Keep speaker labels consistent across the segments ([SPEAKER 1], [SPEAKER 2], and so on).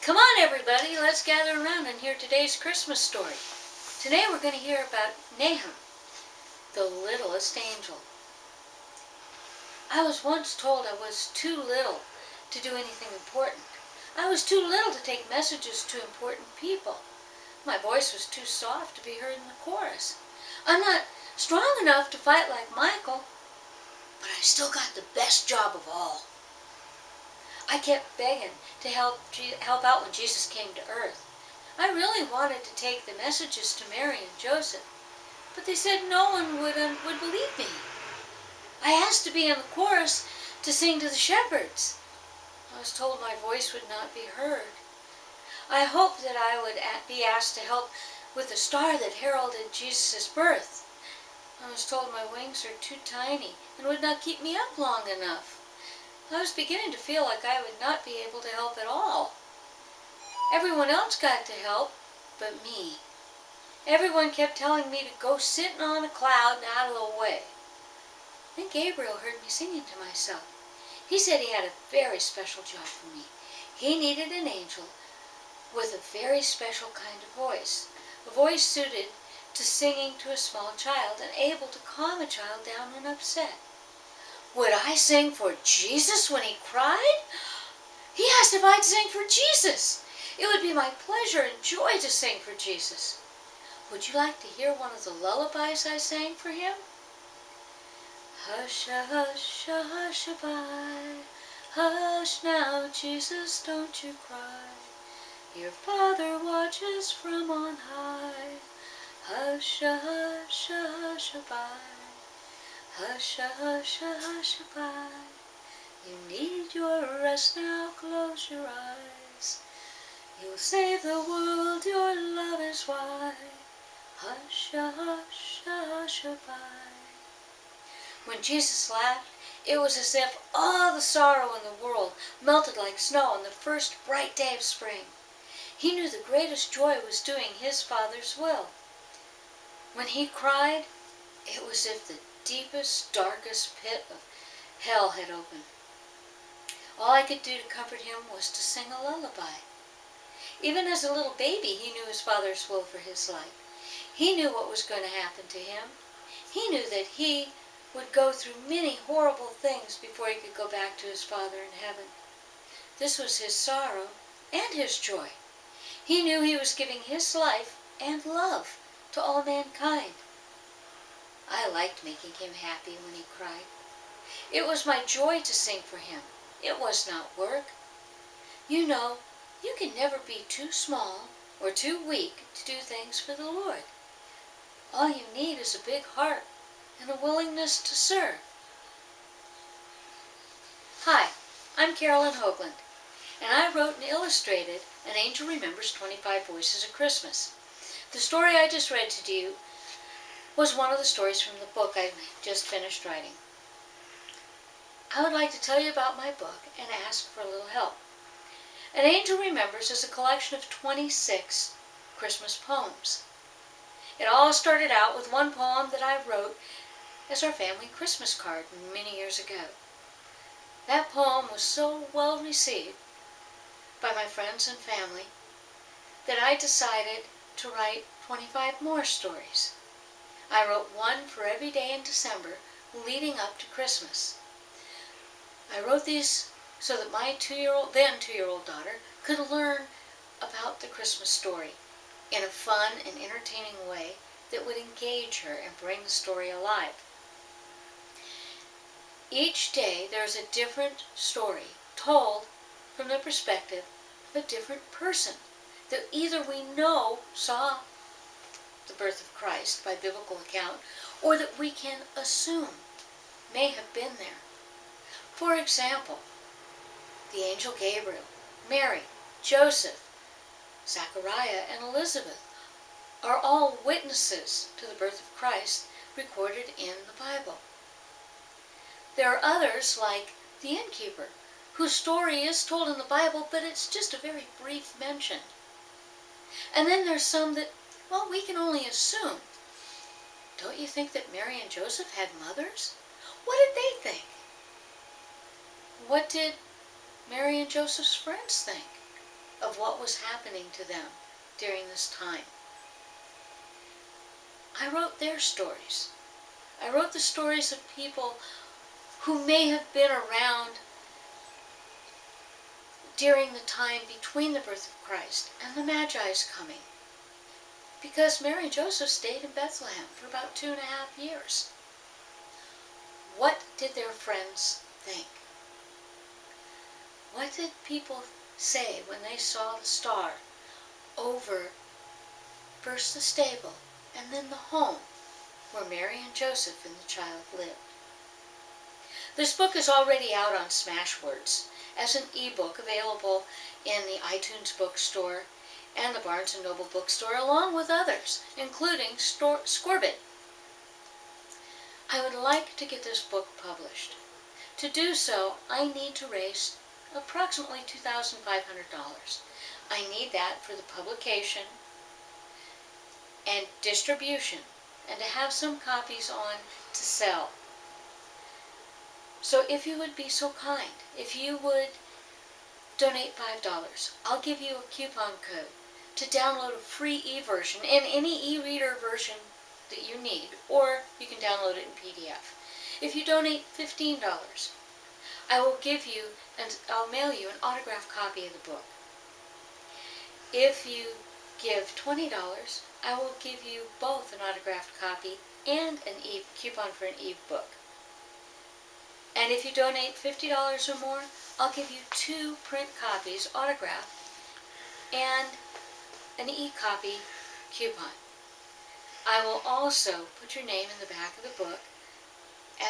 [SPEAKER 1] Come on, everybody, let's gather around and hear today's Christmas story. Today we're going to hear about Nahum, the littlest angel. I was once told I was too little to do anything important. I was too little to take messages to important people. My voice was too soft to be heard in the chorus. I'm not strong enough to fight like Michael, but I still got the best job of all. I kept begging to help out when Jesus came to earth. I really wanted to take the messages to Mary and Joseph, but they said no one would believe me. I asked to be in the chorus to sing to the shepherds. I was told my voice would not be heard. I hoped that I would be asked to help with the star that heralded Jesus' birth. I was told my wings are too tiny and would not keep me up long enough. I was beginning to feel like I would not be able to help at all. Everyone else got to help, but me. Everyone kept telling me to go sitting on a cloud and out of the way. Then Gabriel heard me singing to myself. He said he had a very special job for me. He needed an angel with a very special kind of voice, a voice suited to singing to a small child and able to calm a child down when upset. Would I sing for Jesus when he cried? He asked if I'd sing for Jesus. It would be my pleasure and joy to sing for Jesus. Would you like to hear one of the lullabies I sang for him? Hush, hush, hush-a-bye. Hush now, Jesus, don't you cry. Your Father watches from on high. Hush, hush, hush-a-bye. Hush, hush, hush-a-bye. You need your rest now, close your eyes. You'll save the world, your love is why. Hush, hush, hush-a-bye. When Jesus laughed, it was as if all the sorrow in the world melted like snow on the first bright day of spring. He knew the greatest joy was doing his Father's will. When he cried, it was as if the deepest, darkest pit of hell had opened. All I could do to comfort him was to sing a lullaby. Even as a little baby, he knew his Father's will for his life. He knew what was going to happen to him. He knew that he would go through many horrible things before he could go back to his Father in heaven. This was his sorrow and his joy. He knew he was giving his life and love to all mankind. I liked making him happy when he cried. It was my joy to sing for him. It was not work. You know, you can never be too small or too weak to do things for the Lord. All you need is a big heart and a willingness to serve. Hi, I'm Carolyn Hoagland, and I wrote and illustrated An Angel Remembers 25 Voices of Christmas. The story I just read to you was one of the stories from the book I just finished writing. I would like to tell you about my book and ask for a little help. An Angel Remembers is a collection of 26 Christmas poems. It all started out with one poem that I wrote as our family Christmas card many years ago. That poem was so well received by my friends and family that I decided to write 25 more stories. I wrote one for every day in December leading up to Christmas. I wrote these so that my then two-year-old daughter could learn about the Christmas story in a fun and entertaining way that would engage her and bring the story alive. Each day there is a different story told from the perspective of a different person that either we know saw the birth of Christ by biblical account, or that we can assume may have been there. For example, the angel Gabriel, Mary, Joseph, Zachariah, and Elizabeth are all witnesses to the birth of Christ recorded in the Bible. There are others like the innkeeper, whose story is told in the Bible, but it's just a very brief mention. And then there's some that, well, we can only assume. Don't you think that Mary and Joseph had mothers? What did they think? What did Mary and Joseph's friends think? of what was happening to them during this time. I wrote their stories. I wrote the stories of people who may have been around during the time between the birth of Christ and the Magi's coming. Because Mary and Joseph stayed in Bethlehem for about 2.5 years. What did their friends think? What did people say when they saw the star over first the stable and then the home where Mary and Joseph and the child lived? This book is already out on Smashwords as an ebook available in the iTunes bookstore and the Barnes & Noble bookstore, along with others, including Scorbit. I would like to get this book published. To do so, I need to raise approximately $2,500. I need that for the publication and distribution, and to have some copies on to sell. So if you would be so kind, if you would donate $5, I'll give you a coupon code to download a free e-version in any e-reader version that you need, or you can download it in PDF. If you donate $15, I will give you, and I'll mail you an autographed copy of the book. If you give $20, I will give you both an autographed copy and an coupon for an e-book. And if you donate $50 or more, I'll give you 2 print copies, autographed, and an e-copy coupon. I will also put your name in the back of the book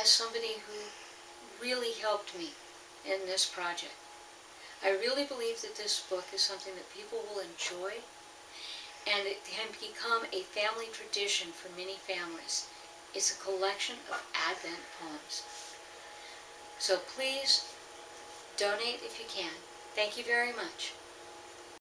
[SPEAKER 1] as somebody who really helped me in this project. I really believe that this book is something that people will enjoy, and it can become a family tradition for many families. It's a collection of Advent poems. So please donate if you can. Thank you very much.